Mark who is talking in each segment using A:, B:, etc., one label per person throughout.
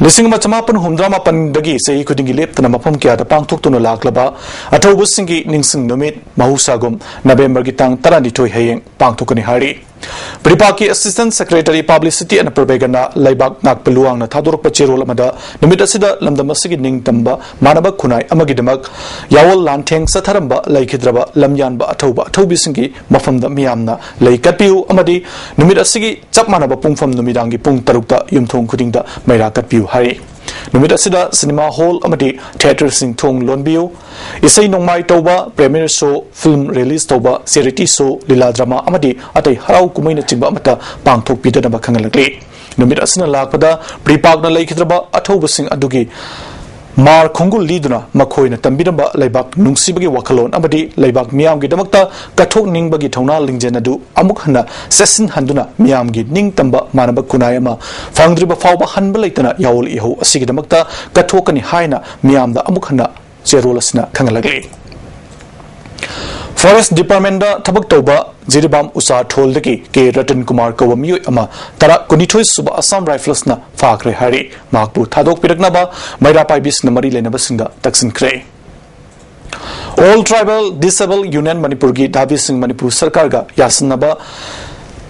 A: लिसिंग मचमापन हुमद्रा मापन दगी सही खुदिंगी लेप्तना मफम क्यादा पांगथोक्तुना लाक्लबा अथौबसिंगी निंगसिंग नुमित महूसागुम नवेम्बर की तांग 12 हयेंग पांगथोकनी हारी Pripaki Assistant Secretary Publicity and Propaganda Laibak Nakpeluang na Thadorok Pachirol Amada Numit Asida Lamdamasigi Ningtamba Manaba Kunai Amagidamak Yawal Lanteng Sataramba Laikidraba Lamyanba Atoba Tobisingi Mafamda Miamna Laikatpiu Amadi Numit Asigi Chapmanaba Pungfam Numidangi Pung Tarukta Yumthong Kudingda Mairakatpiu Hari Numit Asida Cinema Hall Amadi Theatre Sing Thong Lonbiu Isai Nongmai Toba Premiere Show Film Release Toba Charity Show Lila Drama Amadi Atai Harau Kumaina Chimba Amata Pangthok Pidana Bakangalakli Numit Asina Lakpada Pripagna Laikidraba Athobasing Adugi Mar Kongul Liduna Makoina Tambidamba Laibak Nungsibagi Wakalon Amadi Laibak Miamgi Damakta Katok Ningbagi Tona Lingjenadu Amukhana Sesin Handuna Miamgi Ning Tamba Manaba Kunayama Fangdriba Fauba Hanbalaitana Yawul Iho Asigidamakta Katokani Haina Miamda Amukhana Cherolasina Kangalagli Forest Department da Tabak Toba Jiribam Usa Tholdaki K Ratan Kumar Kawamiyu Ama Tara Kunithoi Suba Assam Rifles na Fakre Hari Makbu Thadok Piraknaba Maira Paibis Namari Lenabasinga Taksin Kre All Tribal Disabled Union Manipurgi Davi Singh Manipur Sarkarga Yasanaba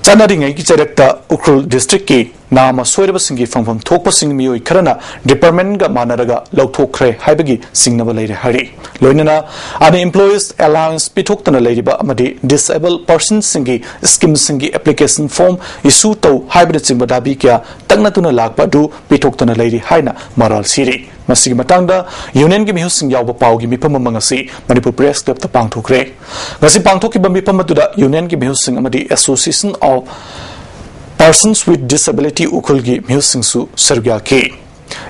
A: Chanaringai ki charakta Ukhrul District ki Nama Soiraba Singhi Fangfam Thokpa Singh Miyoi Karana Department ga Manaraga Lauthokre Haibagi Singnaba Leire Hari Loinana Unemployees Allowance Pitoktana Leiriba Amadi Disabled Persons Singhi Scheme Singhi Application Form Issue Tau Hybrid Singba Dabi Kya Tagnatuna Lakpa Du Pitoktana Leiri Haina Maral Siri Masigi Matangda Union gi Mihu Singh Yawba Pau gi Mipama Mangasi Manipur Press Club ta Pangthokre Ngasi Pangthokki ba Mipama Tuda Union gi Mihu Singh Amadi Association of Persons with Disability Ukulgi Musingsu Sergya K.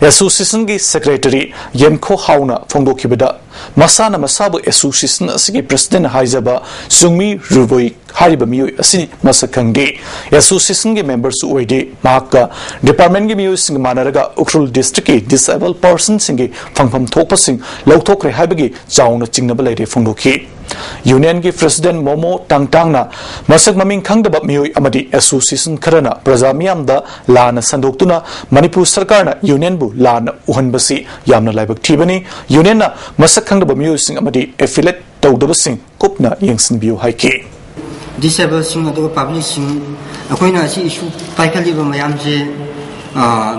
A: Association gi Secretary Yemko Hauna Fondo Kibida Masana Masabu Association Asigi President Haizaba Sungmi Ruboi Hariba Miyu Asi Masakangdi Association gi members Uide Maka Department gi Miyu Sing Manaraga Ukrul District Disabled Persons Singi Fangfam Thokpasing Lauthokre Haibagi Jauna Chingnabalaide Fondo Ki Union gi President Momo Tangtangna Masak Maming Kangdaba Miyoi Amadi Association Karana Prazamiamda Lana Sandoktuna Manipur Sarkarna Union Bu Lana Uhanbasi Yamna Laibak Tibani Union na Masak Kangdaba Miyoi Sing Amadi Affiliate Tawdaba Sing Kupna Yangsin Biu Haiki
B: Disabled Sing Aduga Public Sing Akoina Si Issue Paikaliba Mayamje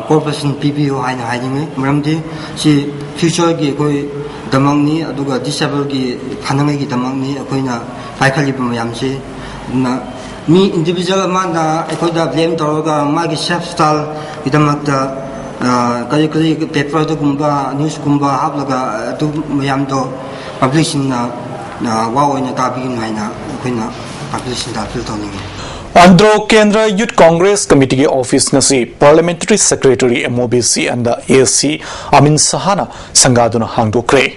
B: Corporation PPO Haina Haidingi Maramdi Si Future gi Koi Damangni aduga disabled gi phanangai gi damangni akoina paikhalibam yamse na mi individual amanda akoida blame toroga magi self style idamakta kali paper to kumba news kumba hablaga tu mayamdo publishing na waoina tabigin haina akoina publishing da fil tawning
A: Andhra Kendra Youth Congress Committee Office Ngasi Parliamentary Secretary MOBC and the ASC Amin Sahana Sangaduna Hangdokre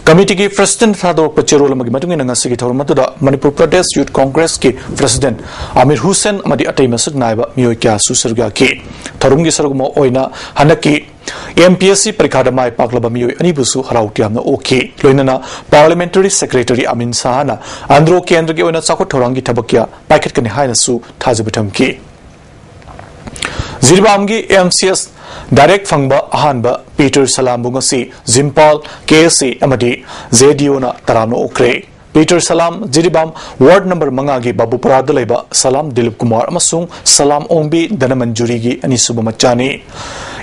A: Committee ki President Thadok Pachirol Magimatungi Ngasi ki Thormatuda Manipur Pradesh Youth Congress ki President Amir Hussain Amadi Atay Masuk Naiba Mioikya Susarga ki Thorumgi Sarugmo Oina Hanaki MPSC Parikada Mai Paklaba Miyoi Anibusu Harautiamna OK Loinana Parliamentary Secretary Amin Sahana Andhra Kendra ki Oina Sakot Thorangi Tabakya Paket Kani Hainasu Thajabatam ki Zirbamgi MCS Direct Fangba Ahanba Peter Salam Bungasi Zimpal KSC Amadi Zediona Tarano Okre Peter Salam Jiribam Ward number Mangagi Babu Paradaleba Salam Dilip Kumar Amasung Salam Ombi Danamanjurigi Anisuba Machani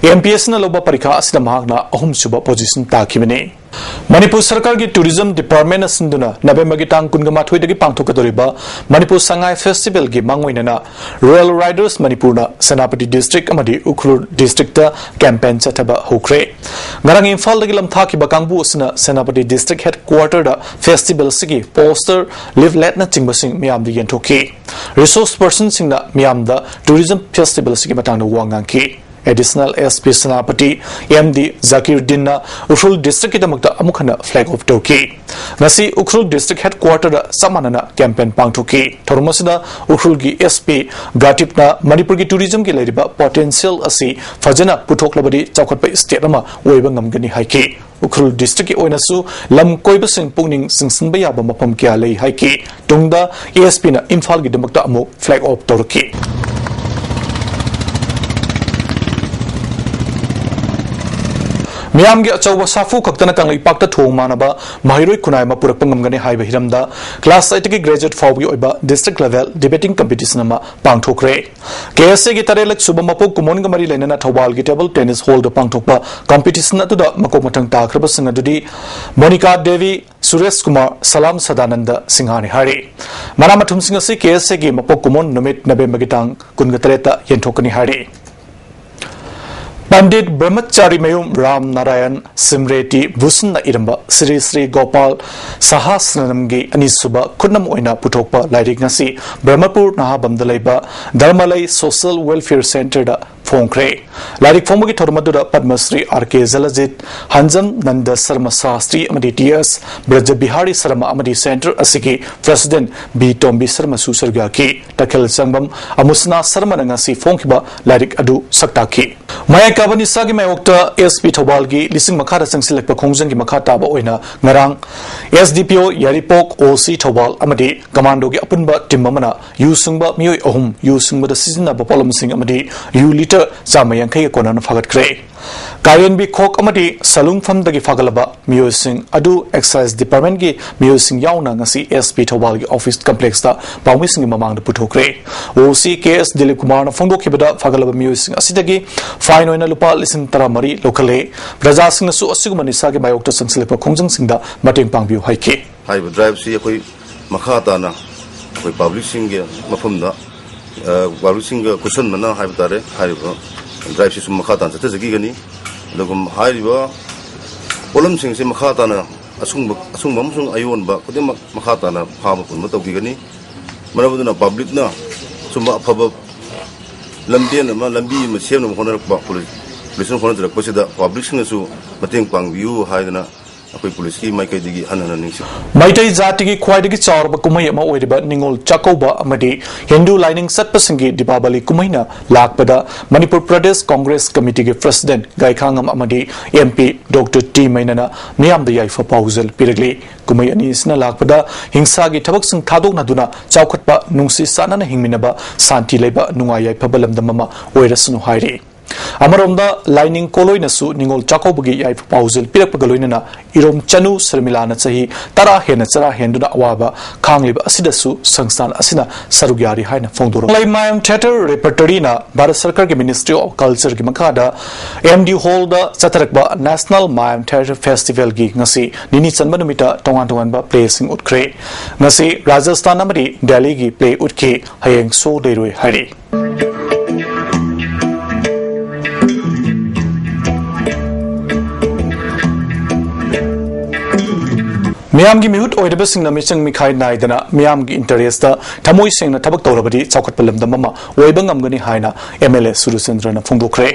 A: MPS na loba parikha asida mahakna ahum suba position takibane Manipur Sarkar ki Tourism Department asinduna November ki tang 28 dagi pangthokadoriba Manipur Sangai Festival ki mangwainana Royal Riders Manipur na Senapati District amadi Ukhrul District ta campaign chathaba hokre ngarang Imphal dagi lamthakiba kangbu asina Senapati District headquarter da festival sigi poster leaflet na chingbasing miyam di yenthoki resource person singna miyam da tourism festival sigi matangna wangangki Additional SP Senapati MD Zakir Dinna Ukhrul District Damakta Amukhana flag of Toki Nasi Ukhrul District headquarter Samanana campaign Pangtoki Thormasida Ukhrul gi SP Gatipna Manipur gi tourism gi leriba potential asi Fajana Putoklabadi Chawkhatpa state ama oiba ngamgani haiki Ukhrul District ki oinasu lam koiba sing pungning singsinba yaba mapam kya lei haiki tungda ASP na Imphal gi damakta amu flag of Toki मियाम के अचौब साफू खक्तना कंगली पाक्ता थोंग मानबा महिरोई खुनाय मा पुरक पंगमगने हाइबा हिरमदा class 8 की graduate फाउगी ओइबा district level debating competition मा पांगथोखरे KSA की तरेलक सुब मपो कुमोन गमरी लेनना थौबाल की टेबल टेनिस हॉल द पांगथोकपा कंपटीशन अतुदा मकोक मतंग ताखरबा सिंग अदुदी मोनिका देवी सुरेश कुमार सलाम सदानंद सिंहानी हारी मना मथुम सिंग से केएसए की मपो कुमोन नमित नवेम्बर की तांग कुनगतरेता येंथोकनी हारी पंडित ब्रह्मचारी मयूम राम नारायण सिमरेटी भूषण इरंबा श्री श्री गोपाल सहस्रनमगी अनिसुबा खुन्नम ओइना पुथोकपा लाइरिक ngasi ब्रह्मपुर नाहाबमदा लैबा धर्मलय सोशल वेलफेयर सेंटर दा फोंख्रे लाइरिक फोंबगी थोरमदुदा पद्मश्री आरके जलजित हंजम नंद शर्मा शास्त्री अमदी टीएस ब्रज बिहारी शर्मा अमदी सेंटर असिगी प्रेसिडेंट बी टोम्बी शर्मा सुसरगा की तखेल संगम अमुसना शर्मा ngasi फोंखिबा लाइरिक अदु सक्ताकी मया काबनी सागी मायोक्ता एसपी थौबाल की लिसिंग मखादा संगसिलक खोंजंग की मखा ताबा ओइना ngarang एसडीपीओ यारिपोक ओसी थौबाल अमदी कमांडो की अपुनबा team Amna युसुंगबा मियोय अहुम युसुंगबदा सिजनबा पोलमसिंग अमदी you litre चामयांखै Connon फागतख्रे कायनबी खोक अमदी सलुंगफम दगी फागलबा मियोसिंग अदु एक्साइज डिपार्टमेंट की मियोसिंग याउना ngasi एसपी थौबाल की ऑफिस कॉम्प्लेक्स दा पाउमिसिंग ममांग पुथोखरे ओसी केएस दिलीप कुमार फोंदोखिबदा फागलबा मियोसिंग असिदगी फाइन ओइना लुपा लिसिंग तरामरी लोकले प्रजासिंग सु असुगमनि सागे मायोक्ता संसलेप खोंजंग सिंगदा मटेंग पांगबिउ हाइके
C: हाइब ड्राइव से कोई मखाताना कोई पब्लिशिंग के मफमदा पब्लिशिंग क्वेश्चन मना हाइब तारे हाइब ड्राइव से मखातान से जगी गनी लगम हाइब पोलम सिंग से मखाताना असुंग बमसुंग आयोन बा कदे मखाताना फाम पुन तौगी गनी मरबदना पब्लिक ना सुम अफब लंबियन मा लंबी म सेम न होनरक बा पुलिस न होनरक पसिदा पब्लिशिंग सु मतेंग पांगबिउ हाइदना अखोई पुलिस की माइकैदिगी हनन निंगसि मैतै जाति की ख्वाइदगी चारब कुमै अमा ओइरिबा निंगोल चाकौबा अमदी हिंदू लाइनिंग सत्पसिंगी दीपावली कुमैना लाकपदा मणिपुर प्रदेश कांग्रेस कमिटी के प्रेसिडेंट गायखांगम अमदी एमपी डॉक्टर टी मैनना मियाम द याइफा पाउजल पिरगली कुमै अनिसना लाकपदा हिंसा की थबक सिंग थादोकनादुना चाउखटपा नुंगसि सानना हिंगमिनबा शांति लैबा नुंगाय याइफा बलमदममा ओइरसनु हाइरि अमरोमदा लाइनिंग कोलोइनसु निंगोल चाकौबगी याइफ पाउजल पिरकपगलोइनना इरोम चनु शर्मिलाना चही तरा हेना चरा हेंदुना अवाबा खांगलिबा असिदसु संस्थान असिना सरुग्यारी हाइना फोंदोरो लाइमायम थिएटर रेपर्टरीना भारत सरकार के मिनिस्ट्री ऑफ कल्चर की मखादा एमडी हॉल दा चतरकबा नेशनल मायम थिएटर फेस्टिवल की ngasi निनी चनबा नुमिता तोंगान तोंगानबा प्लेसिंग उठख्रे ngasi राजस्थान अमदी दिल्ली की प्ले उठखे हयेंग सो देरोय हारि मियाम की मिहुत ओइदबसिंग मिचंग मिखाई नाइदना मियाम की इंटरेस्ट थमोई सेंगना थबक तौरबदी चौखट पलमदम अमा ओइबंगमगनी हाइना एमएलए सुरुचंद्रना फोंदोखरे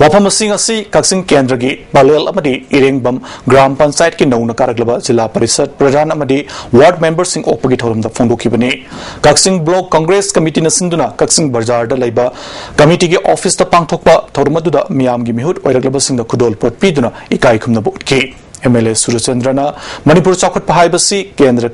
C: वाफम सिंग असि कक्सिंग केंद्र की बालेल अमदी इरेंगबम ग्राम पंचायत की नौना कारगलबा जिला परिषद प्रधान अमदी वार्ड मेंबर सिंग ओपगी थौरमदा फोंदोखिबनी कक्सिंग ब्लॉक कांग्रेस कमिटी न सिंदुना कक्सिंग बाजार द लैबा कमिटी के ऑफिस द पांगथोकपा थौरमदुदा मियाम की मिहुत ओइरगलबसिंग द खुदोल पोट पीदुना इकाई खुमनबो उठके एमएलए सुरचंद्रना मणिपुर चौखट पहाइबसी केंद्र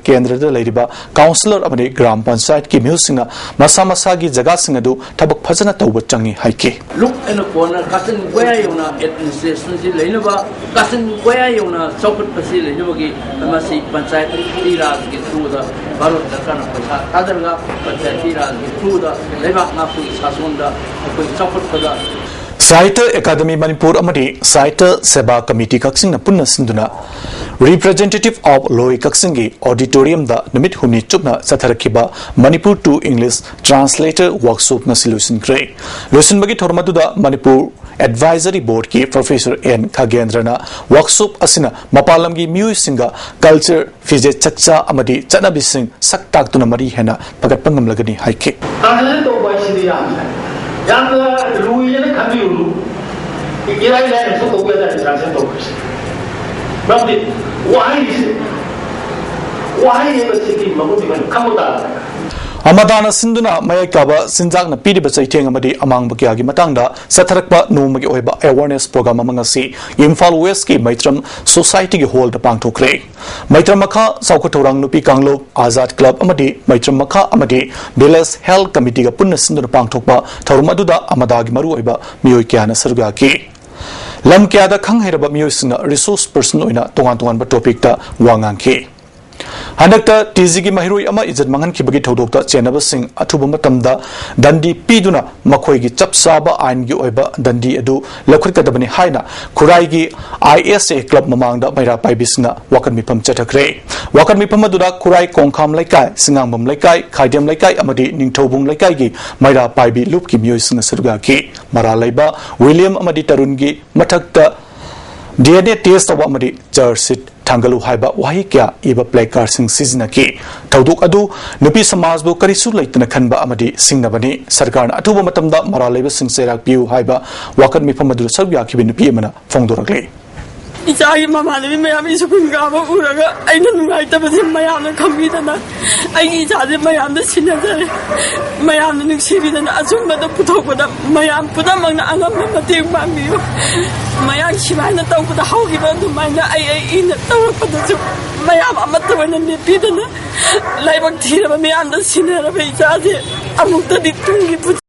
C: काउंसिलर अमदी ग्राम पंचायत की म्यूसिंग मसा मसा की जगह सिंग अदु थबक फजना तौब चंगी हाइके
D: लुक इन कोना कासन गोया योना एडमिनिस्ट्रेशन से लेनबा कासन गोया योना चौखट पसी लेनबगी मसी पंचायत राज के थ्रू द भारत सरकार न पैसा तादरगा पंचायत राज के थ्रू द लेबा नापु शासन द कोई चौखट पदा साहित्य अकादमी मणिपुर अमदी साहित्य सेवा कमिटी कक्सिंग पुन्ना सिंधुना रिप्रेजेंटेटिव ऑफ लोई कक्सिंग की ऑडिटोरियम दा निमित हुनी चुकना चथरखिबा Manipur to English translator workshop न सिलुसिन क्रे लुसिन बगी थोरमदुदा मणिपुर एडवाइजरी बोर्ड की प्रोफेसर एन खगेंद्रना वर्कशॉप असिना मपालम की म्यूजिक कल्चर फिजे चक्चा अमदी चनबिसिंग सक्ताक्तुना मरी हेना पगतपंगम लगनी हाइके
E: yang lui ni kami ulu, kira lain tu kau kena transaksi tu. Berarti wahai ni bersih mahu dengan kamu dah.
A: अमदाना सिंधुना मयकाबा सिंजाकना पीरिबा चैथेंग अमदी अमांग बकियागी मतंगदा सथरकपा नोमगी ओइबा अवेयरनेस प्रोग्राम अमंगसी इम्फाल वेस्ट की मैत्रम सोसाइटी की होल द पांगथोखरे मैत्रम मखा सौखथौरांग नुपी कांगलो आजाद क्लब अमदी मैत्रम मखा अमदी विलेज हेल्थ कमिटी का पुन्ना सिंधुना पांगथोकपा थौरमदुदा अमदागी मरु ओइबा मियोय क्याना सरगाकी lam kya da khang heraba miyosna resource person oina tongan tongan ba topic ta wangangkhe Hanakta TZG Mahiroi ama izat mangan kibagi thodokta chenaba sing athuba matamda dandi piduna makhoi gi chapsaba ain gi oiba dandi adu lakhurkadabani haina khurai gi ISA club mamangda maira paibisna wakan mipam chathakre wakan mipam adura khurai kongkham laikai singangbam laikai khaidem laikai amadi ningthobung laikai gi maira paibi lup ki mioi singa saruga ki mara laiba William amadi tarun gi mathakta DNA test of amadi charsit Tangalu haiba wahi kya iba placard sing sizna ki tawduk adu nupi samaj bu karisu laitna khanba amadi singna bani sarkar na athuba matamda maralaiba sing serak piu haiba wakat mifam adu sarya ki nupi amana fongdorakle
F: Ichagi mamani mayam isukun gaba uraga aina nungai tabasi mayam na kambidana ai ichagi mayam na sinadare mayam na nuksibidana azumba da puthokpada mayam pudamang na angam na mateng pambiyo mayam shibay na tawpada hawgiba dumay na ai ina tawpada su mayam amatawan na nipidana laibag tiraba mayam na sinaraba ichagi amukta ditungi